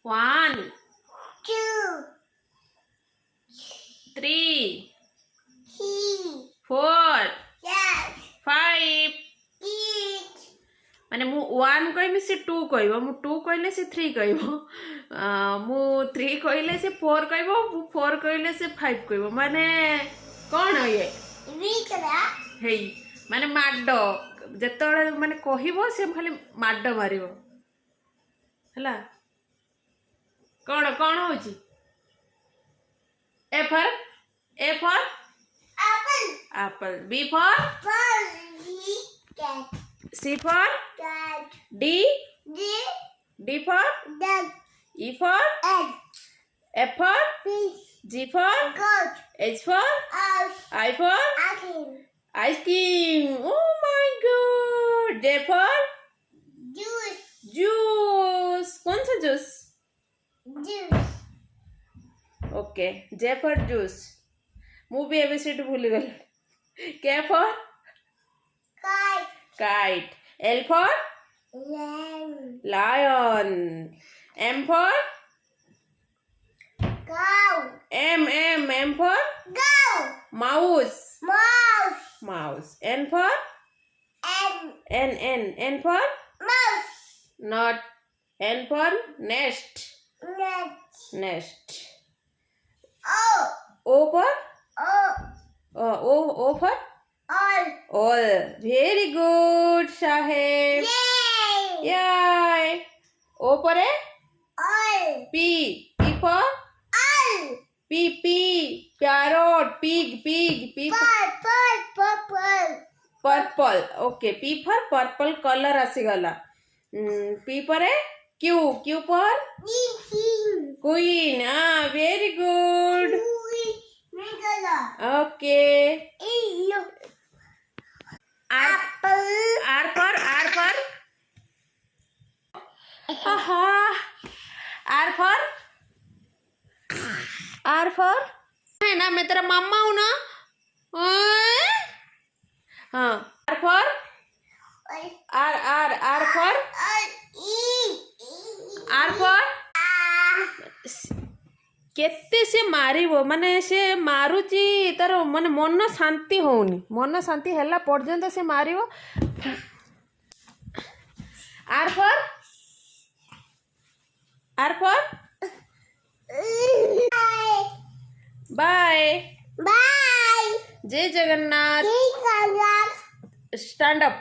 1 2 3 3 4 yes 5 8 माने मु 1 कहमी से 2 कहबो मु 2 कहले से 3 कहबो मु 3 कहले से 4 कहबो मु 4 कहले से 5 कहबो माने कौन ये विकरा हेई माने माडो जेतोळे माने कहिबो से खाली माडो मारिबो हला कौन कौन होची A for apple apple B for ball cat C for cat D D D for dog E for egg F for fish G for goat H for house I for apple ice cream. Oh my god. J for juice juice. कौन सा juice? juice Okay. J for juice. मु भी ABCD भूल गल. K for kite kite. L for lamb lion. M for cow M for cow mouse. mouse Mouse. N for N for mouse not. N for nest. net Nest. o O for o O for all all. Very good, Shahib. yay Yay. O for a all P. P for all P. Parrot. Pig. P for purple purple. Okay. P for purple color आसीगला. P for a Q. Q for queen. Ah, very good. Okay. R for R for है ना मैं तेरा मम्मा हूँ ना हाँ R for R for केते से मारिबो माने से मारुची तार माने मन शांति होनी मन शांति हैला पर्यंत से मारिबो R for बाय bye जय जगन्नाथ bye स्टैंड अप